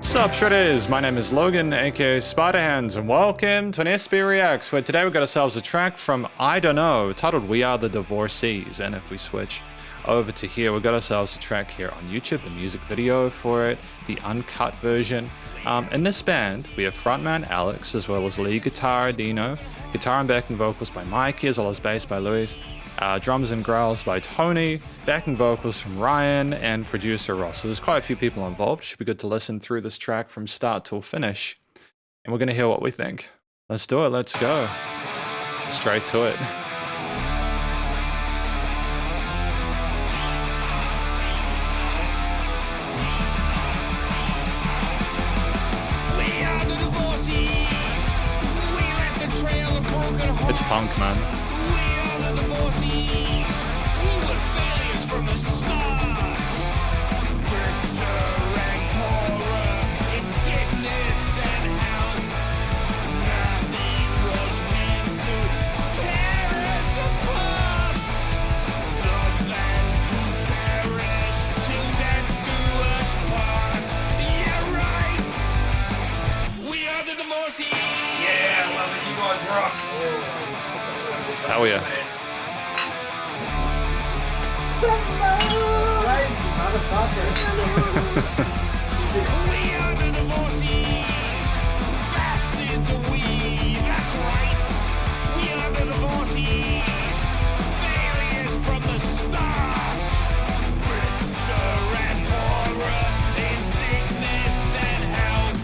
Sup shredders, my name is Logan aka Spiderhands and welcome to an SB Reacts, where today we got ourselves a track from iDunnö titled We Are the Divorcees. And if we switch over to here, we got ourselves a track here on YouTube, the music video for it, the uncut version. In this band we have frontman Alex as well as lead guitar Dino, guitar and backing vocals by Mikey as well as bass by Luis. Drums and growls by Tony, backing vocals from Ryan, and producer Ross. So there's quite a few people involved. It should be good to listen through this track from start till finish. And we're going to hear what we think. Let's do it. Let's go. Straight to it. It's punk, man. From the start, picture and horror, it's sickness and health. Nothing was meant to tear us apart. Love and to cherish till death do us part. Yeah, right. We are the divorcees. Yeah, I love it. You guys rock. Hell yeah. Crazy motherfucker. We are the divorcees. Bastards are we. That's right. We are the divorcees. Failures from the start. Picture and horror in sickness and health.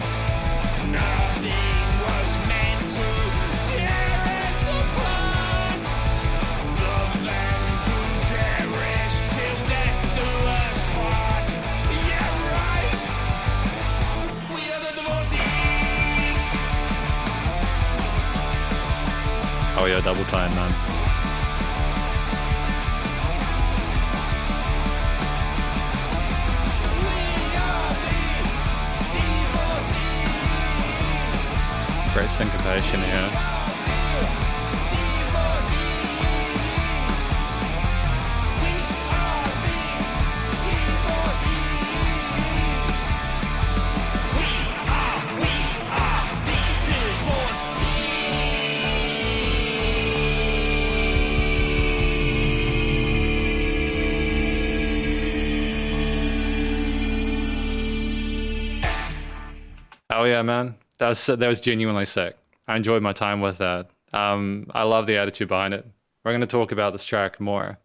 Nothing was meant to tear us apart. Love and to cherish till death do us part. Yeah, right. We are the divorcees. Oh yeah, double time, man. We are the divorcees. Great syncopation here. Oh yeah, man. That was genuinely sick. I enjoyed my time with that. I love the attitude behind it. We're going to talk about this track more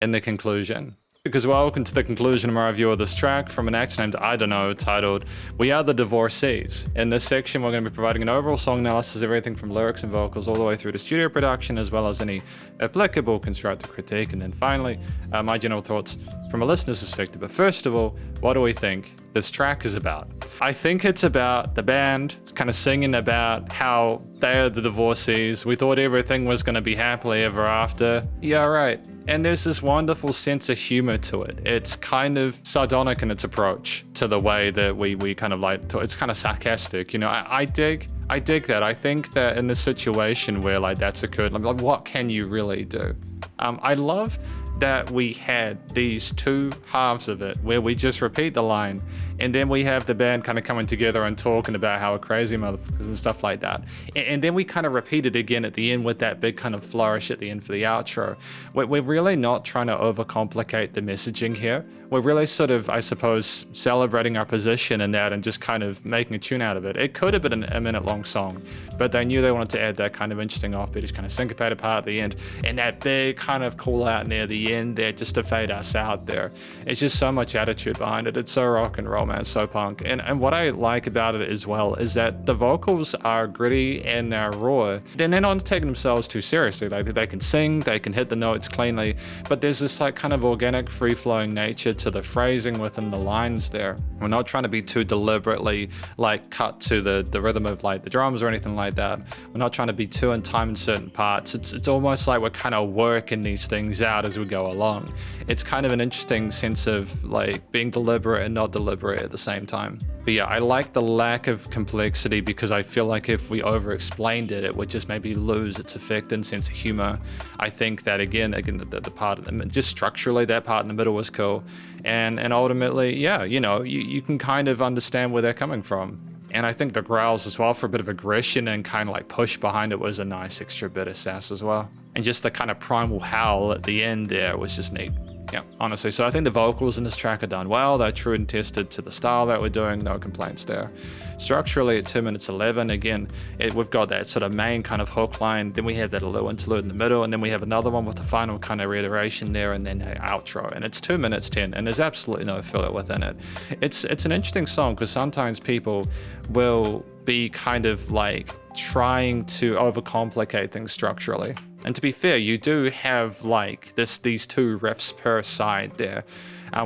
in the conclusion. Because welcome to the conclusion of my review of this track from an act named iDunnö titled We Are the Divorcees. In this section, we're going to be providing an overall song analysis of everything from lyrics and vocals all the way through to studio production, as well as any applicable constructive critique. And then finally, my general thoughts from a listener's perspective. But first of all, what do we think this track is about? I think it's about the band kind of singing about how they are the divorcees. We thought everything was going to be happily ever after. Yeah, right. And there's this wonderful sense of humor to it. It's kind of sardonic in its approach to the way that we kind of like to, it's kind of sarcastic, you know. I dig that. I think that in this situation where like that's occurred, like what can you really do? I love that we had these two halves of it where we just repeat the line and then we have the band kind of coming together and talking about how we're crazy motherfuckers and stuff like that. And then we kind of repeat it again at the end with that big kind of flourish at the end for the outro. We're really not trying to overcomplicate the messaging here. We're really sort of, I suppose, celebrating our position in that and just kind of making a tune out of it. It could have been a minute-long song, but they knew they wanted to add that kind of interesting offbeat, just kind of syncopated part at the end, and that big kind of call out near the end there just to fade us out there. It's just so much attitude behind it. It's so rock and roll, man. It's so punk. And what I like about it as well is that the vocals are gritty and they're raw. They're not taking themselves too seriously. Like they can sing, they can hit the notes cleanly, but there's this like kind of organic, free-flowing nature to the phrasing within the lines there. We're not trying to be too deliberately like cut to the rhythm of like the drums or anything like that. We're not trying to be too in time in certain parts. It's almost like we're kind of working these things out as we go along. It's kind of an interesting sense of like being deliberate and not deliberate at the same time. But yeah, I like the lack of complexity because I feel like if we over-explained it, it would just maybe lose its effect and sense of humor. I think that again, the part of them, just structurally, that part in the middle was cool. And ultimately, yeah, you know, you can kind of understand where they're coming from. And I think the growls as well for a bit of aggression and kind of like push behind it was a nice extra bit of sass as well. And just the kind of primal howl at the end there was just neat. Yeah, honestly. So I think the vocals in this track are done well. They're true and tested to the style that we're doing. No complaints there. Structurally at 2 minutes 11, again, we've got that sort of main kind of hook line. Then we have that little interlude in the middle. And then we have another one with the final kind of reiteration there and then an outro. And it's 2 minutes 10 and there's absolutely no filler within it. It's an interesting song because sometimes people will be kind of like trying to overcomplicate things structurally. And to be fair, you do have like these two riffs per side there,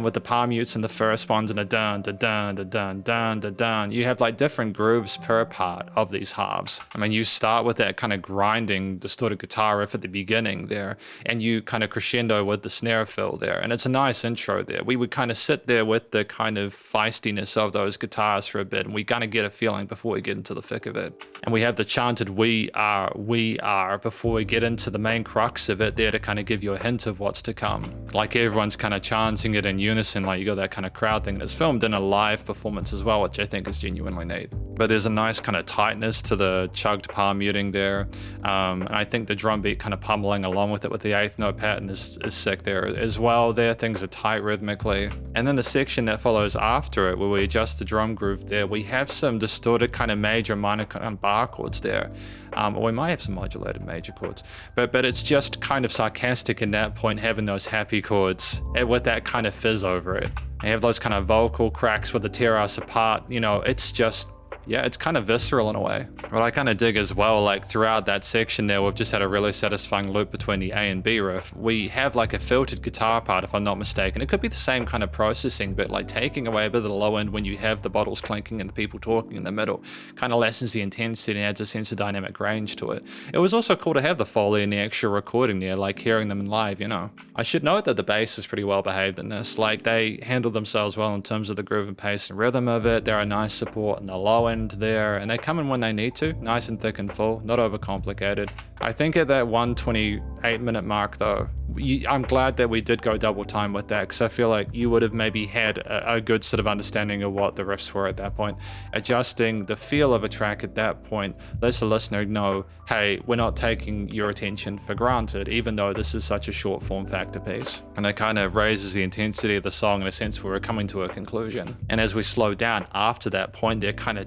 with the palm mutes in the first ones and a dun da dun da dun dun da dun. You have like different grooves per part of these halves. I mean, you start with that kind of grinding distorted guitar riff at the beginning there, and you kind of crescendo with the snare fill there, and it's a nice intro there. We would kind of sit there with the kind of feistiness of those guitars for a bit, and we kind of get a feeling before we get into the thick of it. And we have the chanted we are before we get into the main crux of it there to kind of give you a hint of what's to come. Like everyone's kind of chanting it in unison, like you got that kind of crowd thing. And it's filmed in a live performance as well, which I think is genuinely neat. But there's a nice kind of tightness to the chugged palm muting there. And I think the drum beat kind of pummeling along with it with the eighth note pattern is sick there as well. There, things are tight rhythmically. And then the section that follows after it, where we adjust the drum groove there, we have some distorted kind of major minor kind of bar chords there. Or we might have some modulated major chords, but it's just kind of sarcastic in that point, having those happy chords with that kind of fizz over it. You have those kind of vocal cracks with the tear us apart, you know, it's just, yeah, it's kind of visceral in a way. What I kind of dig as well, like throughout that section there, we've just had a really satisfying loop between the A and B riff. We have like a filtered guitar part, if I'm not mistaken. It could be the same kind of processing, but like taking away a bit of the low end when you have the bottles clinking and the people talking in the middle, kind of lessens the intensity and adds a sense of dynamic range to it. It was also cool to have the Foley and the extra recording there, like hearing them in live, you know. I should note that the bass is pretty well behaved in this. Like they handled themselves well in terms of the groove and pace and rhythm of it. They're a nice support in the low end there, and they come in when they need to, nice and thick and full, not overcomplicated. I think at that 128 minute mark though, I'm glad that we did go double time with that, because I feel like you would have maybe had a good sort of understanding of what the riffs were at that point. Adjusting the feel of a track at that point lets the listener know, hey, we're not taking your attention for granted, even though this is such a short form factor piece. And it kind of raises the intensity of the song in a sense where we're coming to a conclusion. And as we slow down after that point, they're kind of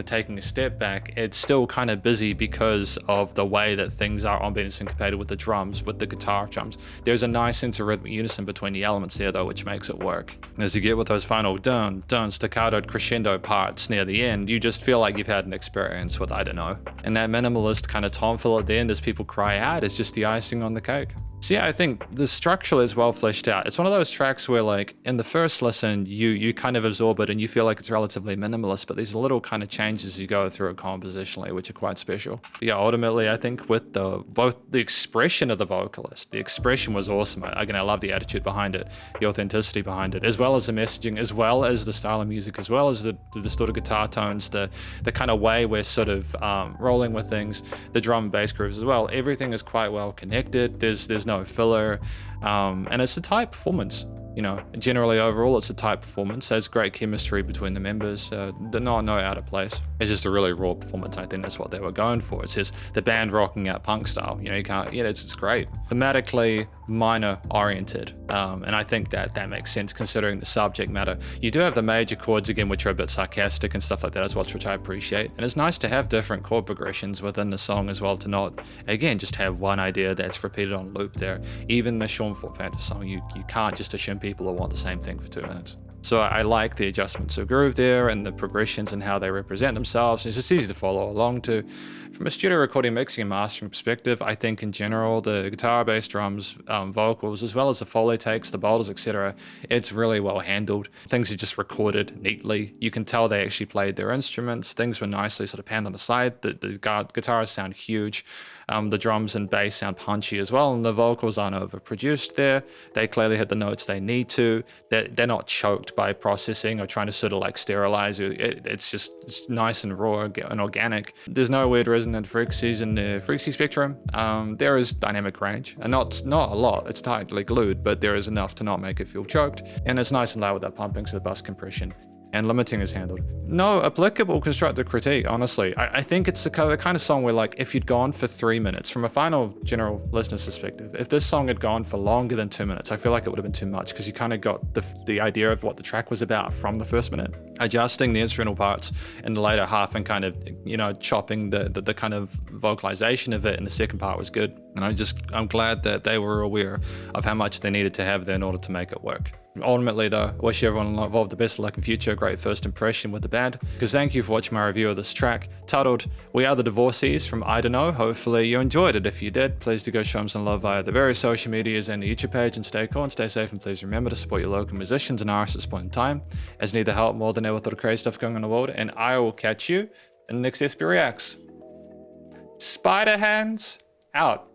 taking a step back. It's still kind of busy because of the way that things are on being syncopated with the drums, with the guitar drums. There's a nice sense of rhythmic unison between the elements there though, which makes it work. As you get with those final dun dun staccato crescendo parts near the end, you just feel like you've had an experience with iDunnö. And that minimalist kind of tomful at the end as people cry out is just the icing on the cake. So yeah, I think the structure is well fleshed out. It's one of those tracks where like in the first listen, you kind of absorb it and you feel like it's relatively minimalist, but these little kind of changes you go through it compositionally, which are quite special. But yeah, ultimately, I think with both the expression of the vocalist, the expression was awesome. Again, I love the attitude behind it, the authenticity behind it, as well as the messaging, as well as the style of music, as well as the distorted guitar tones, the kind of way we're sort of rolling with things, the drum and bass grooves as well. Everything is quite well connected. There's no filler, and it's a tight performance. You know, generally overall, it's a tight performance. There's great chemistry between the members. They're no out of place. It's just a really raw performance. I think that's what they were going for. It's just the band rocking out punk style. You know, you can't. Yeah, it's great. Thematically minor oriented, and I think that makes sense considering the subject matter. You do have the major chords again, which are a bit sarcastic and stuff like that as well, which I appreciate. And it's nice to have different chord progressions within the song as well, to not again just have one idea that's repeated on loop there. Even the Sean Ford Fantasy song, you can't just assume people will want the same thing for 2 minutes. So I like the adjustments of groove there and the progressions and how they represent themselves. It's just easy to follow along to. From a studio recording, mixing and mastering perspective, I think in general, the guitar, bass, drums, vocals, as well as the Foley takes, the boulders, etc., it's really well handled. Things are just recorded neatly. You can tell they actually played their instruments. Things were nicely sort of panned on the side. The guitars sound huge. The drums and bass sound punchy as well, and the vocals aren't overproduced there. They clearly hit the notes they need to. They're not choked by processing or trying to sort of like sterilize it. It's nice and raw and organic. There's no weird resonant frequencies in the frequency spectrum. There is dynamic range, and not a lot. It's tightly glued, but there is enough to not make it feel choked. And it's nice and loud without pumping, so the bus compression and limiting is handled. No applicable constructive critique, honestly. I think it's the kind of song where, like, if you'd gone for 3 minutes, from a final general listener's perspective, if this song had gone for longer than 2 minutes, I feel like it would have been too much, because you kind of got the idea of what the track was about from the first minute. Adjusting the instrumental parts in the later half and kind of, you know, chopping the kind of vocalization of it in the second part was good. And I'm glad that they were aware of how much they needed to have there in order to make it work. Ultimately though, I wish everyone involved the best of luck in future, great first impression with the band. Because thank you for watching my review of this track, titled We Are the Divorcees from iDunnö. Hopefully you enjoyed it. If you did, please do go show them some love via the various social medias and the YouTube page, and stay cool and stay safe, and please remember to support your local musicians and artists at this point in time, as need the help more than ever with all the crazy stuff going on in the world. And I will catch you in the next SB Reacts. Spiderhands out.